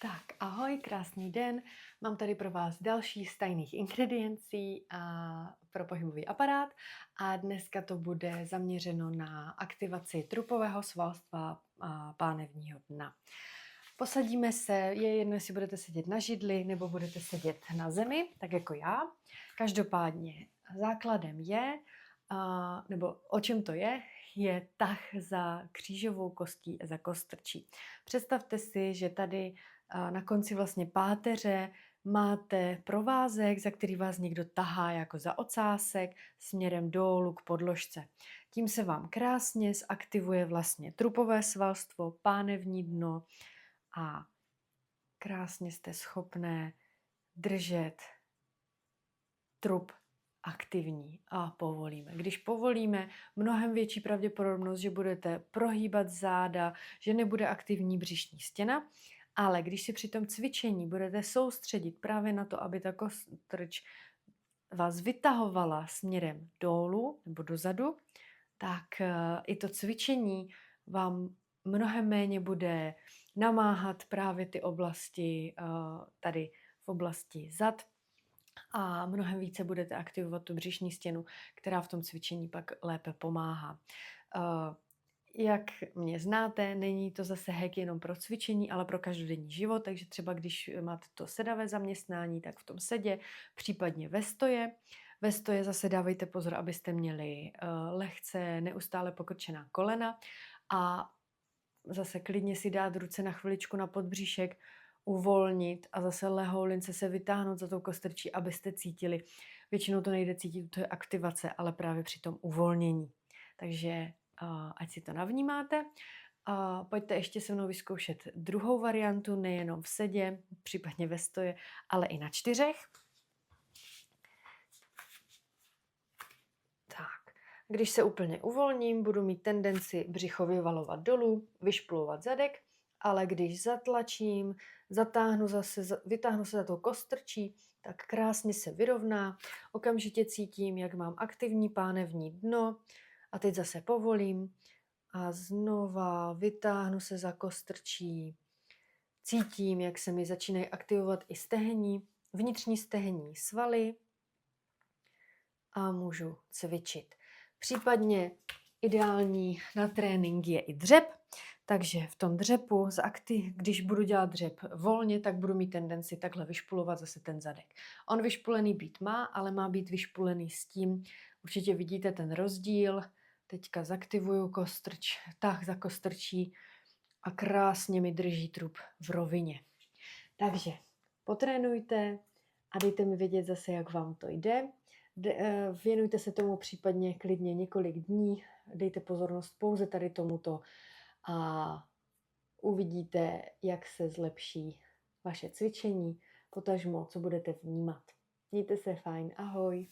Tak, ahoj, krásný den. Mám tady pro vás další z tajných ingrediencí pro pohybový aparát a dneska to bude zaměřeno na aktivaci trupového svalstva a pánevního dna. Posadíme se, je jedno, jestli budete sedět na židli nebo budete sedět na zemi, tak jako já. Každopádně základem je, nebo o čem to je tah za křížovou kostí a za kostrčí. Představte si, že tady na konci vlastně páteře máte provázek, za který vás někdo tahá jako za ocásek směrem dolů k podložce. Tím se vám krásně zaktivuje vlastně trupové svalstvo, pánevní dno a krásně jste schopné držet trup aktivní a povolíme. Když povolíme, mnohem větší pravděpodobnost, že budete prohýbat záda, že nebude aktivní břišní stěna, ale když si při tom cvičení budete soustředit právě na to, aby ta kostrč vás vytahovala směrem dolů nebo dozadu, tak i to cvičení vám mnohem méně bude namáhat právě ty oblasti tady v oblasti zad a mnohem více budete aktivovat tu břišní stěnu, která v tom cvičení pak lépe pomáhá. Jak mě znáte, není to zase hack jenom pro cvičení, ale pro každodenní život, takže třeba když máte to sedavé zaměstnání, tak v tom sedě, případně ve stoje. Ve stoje zase dávejte pozor, abyste měli lehce neustále pokrčená kolena a zase klidně si dát ruce na chviličku na podbříšek, uvolnit a zase lehoulince se vytáhnout za tou kostrčí, abyste cítili. Většinou to nejde cítit, to je aktivace, ale právě při tom uvolnění. Takže ať si to navnímáte. Pojďte ještě se mnou vyzkoušet druhou variantu, nejenom v sedě, případně ve stoje, ale i na 4. Tak, když se úplně uvolním, budu mít tendenci břicho vyvalovat dolů, vyšplovat zadek, ale když zatlačím, vytáhnu se za tou kostrčí, tak krásně se vyrovná. Okamžitě cítím, jak mám aktivní pánevní dno a teď zase povolím a znova vytáhnu se za kostrčí. Cítím, jak se mi začínají aktivovat i stehní, vnitřní stehenní svaly a můžu cvičit. Případně ideální na trénink je i dřep, takže v tom dřepu, když budu dělat dřep volně, tak budu mít tendenci takhle vyšpulovat zase ten zadek. On vyšpulený být má, ale má být vyšpulený s tím, určitě vidíte ten rozdíl. Teďka zaktivuju kostrč, tah za kostrčí a krásně mi drží trup v rovině. Takže potrénujte a dejte mi vědět zase, jak vám to jde. Věnujte se tomu případně klidně několik dní, dejte pozornost pouze tady tomuto a uvidíte, jak se zlepší vaše cvičení, potažmo, co budete vnímat. Mějte se fajn, ahoj.